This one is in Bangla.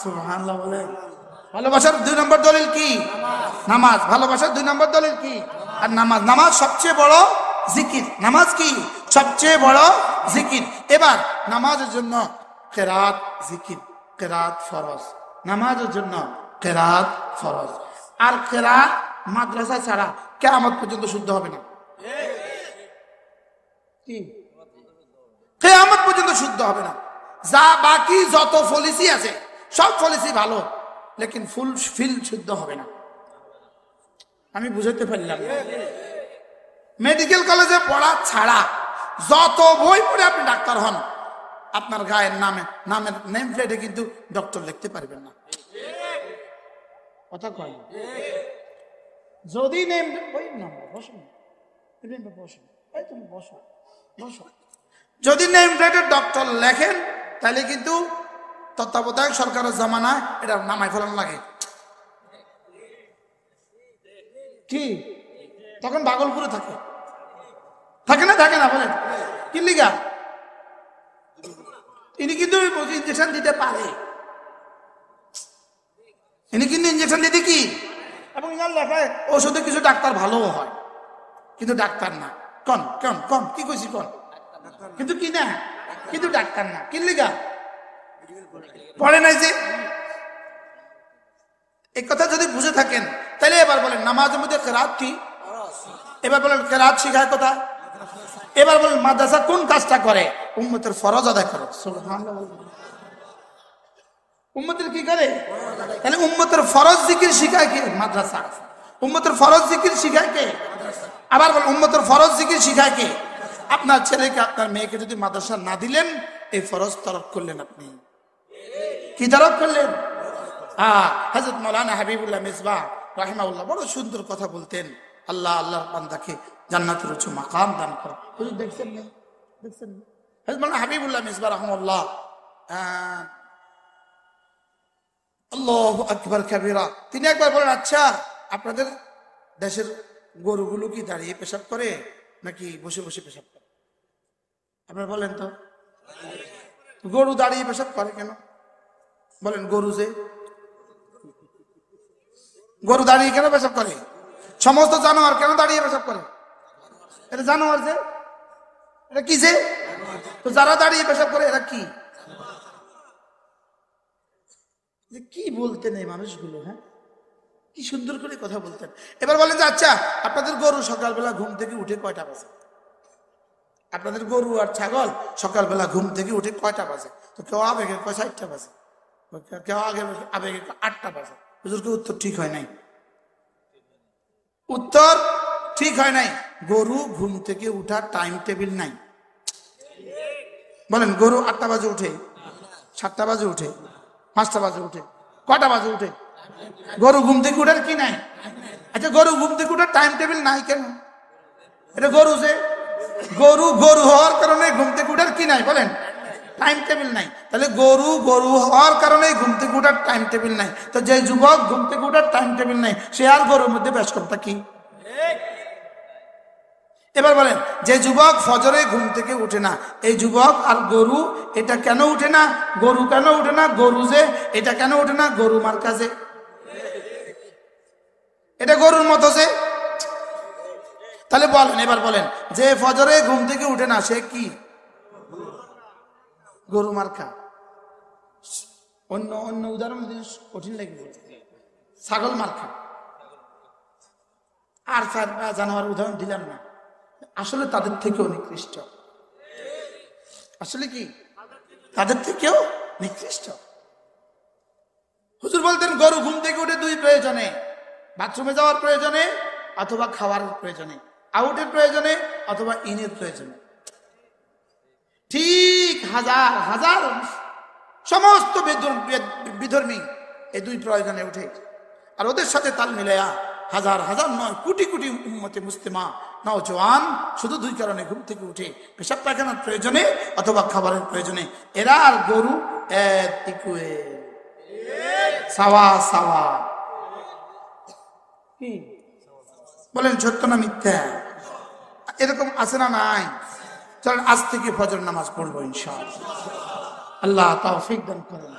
সুবহানাল্লাহ বলে। ভালোবাসার 2 নম্বর দলিল কি? নামাজ। ভালোবাসার 2 নম্বর দলিল কি? আর নামাজ। নামাজ সবচেয়ে বড় জিকির। নামাজ কি? সবচেয়ে বড় জিকির। এবার নামাজের জন্য কিরাত জিকির, কিরাত ফরজ। নামাজের জন্য কিরাত ফরজ। আর কিরাত মাদ্রাসা ছাড়া কিয়ামত পর্যন্ত শুদ্ধ হবে না। কি? কিয়ামত পর্যন্ত শুদ্ধ হবে না। যা বাকি যত পলিসি আছে সব পলিসি ভালো, লেকিন ফিল শুদ্ধ হবে না। আমি বুঝাতে পারলাম না। মেডিকেল কলেজে পড়া ছাড়া যত বই পড়ে আপনি ডাক্তার হন, আপনার গায়ের নামের নেম প্লেটে কিন্তু ডক্টর লিখতে পারবেন না। কথা কয় যদি নেম যদি নেম প্লেটে ডক্টর লেখেন, তাহলে কিন্তু তত্ত্বাবধায়ক সরকারের জামানায় এটা নামাই ফেলানো লাগে। কি তখন ভাগলপুরে থাকে না? থাকে না? বলেন কি লিগা? ইনি কিন্তু ইঞ্জেকশন দিতে পারে, ইনি কিন্তু ইঞ্জেকশন দিতে কি, এবং ইনার লেখায় ওষুধে কিছু ডাক্তার ভালোও হয়, কিন্তু ডাক্তার না। কন কন কন কি কইছি কন, কিন্তু কি না, কিন্তু ডাক্তার না। কি লিগা? পড়ে নাই যে। এই কথা যদি বুঝে থাকেন তাহলে এবার বলেন নামাজের মধ্যে কিরাত কি? এবার বলেন কিরাত শিখায় কোথায়? এবার বলেন মাদ্রাসা কোন কাজটা করে? উম্মতের ফরজ আদায় করে। সুবহানাল্লাহ। উম্মতের কি করে? তাহলে উম্মতের ফরজ জিকির শিখায় কে? মাদ্রাসা। উম্মতের ফরজ জিকির শিখায় কে? আবার বলেন উম্মতের ফরজ জিকির শিখায় কে? আপনার ছেলেকে আপনার মেয়েকে যদি মাদ্রাসা না দিলেন, এই ফরজ তরক করলেন। আপনি কি তরক করলেন? হযরত মাওলানা হাবিবুল্লাহ মিসবাহ রাহিমাহুল্লাহ বড় সুন্দর কথা বলতেন। আল্লাহ আল্লাহর বান্দাকে জান্নাতের উচ্চ মাকাম দান করেন। হুজুর দেখছেন না? দেখছেন না? হযরত মাওলানা হাবিবুল্লাহ মিসবাহ রাহিমাহুল্লাহ আল্লাহু আকবার কাবীরা, তিনি একবার বলেন, আচ্ছা আপনাদের দেশের গরুগুলো কি দাঁড়িয়ে পেশাব করে নাকি বসে বসে পেশাব করে? আপনারা বলেন তো, গরু দাঁড়িয়ে পেশাব করে কেন? বলেন গরু দাঁড়িয়ে কেন পেশাব করে? সমস্ত জানোয়ার কেন দাঁড়িয়ে পেশাব করে? এটা জানোয়ার যে, এটা কি যে? তো যারা দাঁড়িয়ে পেশাব করে এরা কি? কি বলতেন এই মানুষগুলো? হ্যাঁ, কি সুন্দর করে কথা বলতেন। এবার বলেন যে আচ্ছা আপনাদের গরু সকালবেলা ঘুম থেকে উঠে কয়টা বাজে? আপনাদের গরু আর ছাগল সকালবেলা ঘুম থেকে উঠে কয়টা বাজে? তো কেউ আবেগে কয় 4টা বাজে, কেউ আবেগে 8টা বাজে। হুজুরকে উত্তর ঠিক হয় নাই। উত্তর ঠিক হয় নাই। গরু ঘুম থেকে উঠার টাইম টেবিল নাই। বলেন গরু 8টা বাজে উঠে, 7টা বাজে উঠে, 5টা বাজে উঠে, কটা বাজে উঠে? গরু ঘুম থেকে উঠার কি নাই? আচ্ছা গরু ঘুম থেকে উঠার টাইম টেবিল নাই কেন? এটা গরু যে, গরু হওয়ার কারণে ঘুম থেকে উঠার কি নাই? বলেন টাইম টেবিল নাই। তাহলে গরু হওয়ার কারণে ঘুম থেকে উঠার টাইম টেবিল নাই। তো যে যুবক ঘুম থেকে উঠার টাইম টেবিল নাই, সে আর গরুর মধ্যে ব্যাস করতা কি? এবার বলেন যে যুবক ফজরে ঘুম থেকে উঠে না, এই যুবক আর গরু এটা কেন উঠে না? গরু কেন উঠে না? গরু যে এটা কেন উঠে না? গরু মার কাজে, এটা গরুর মতো যে। তাহলে বলেন, এবার বলেন যে ফজরে ঘুম থেকে উঠে না, সে কি? গরু মার্কা। অন্য উদাহরণ কঠিন লাগে, ছাগল মার্কা। আর জানোয়ার উদাহরণ দিলাম না, আসলে তাদের থেকেও নিকৃষ্ট। আসলে কি তাদের থেকেও নিকৃষ্ট। হুজুর বলতেন গরু ঘুম থেকে উঠে 2 প্রয়োজনে, বাথরুমে যাওয়ার প্রয়োজনে অথবা খাওয়ার প্রয়োজনে, আউটের প্রয়োজনে অথবা ইনের প্রয়োজনে। ঠিক হাজার হাজার সমস্ত বিধর্মী এই 2 প্রয়োজনে উঠে, আর ওদের সাথে তাল মিলায়া হাজার হাজার নয় কোটি কোটি উম্মতে মুসলিমা নওজওয়ান শুধু 2 কারণে ঘুম থেকে উঠে, পেশাব পায়খানার প্রয়োজনে অথবা খাবারের প্রয়োজনে। এরা আর গরু সাওয়া সাওয়া। কি বলেন, সত্য না মিথ্যা? এরকম আছে না নাই? চলেন আজ থেকে ফজর নামাজ পড়বো ইনশাআল্লাহ। আল্লাহ তৌফিক দান করেন।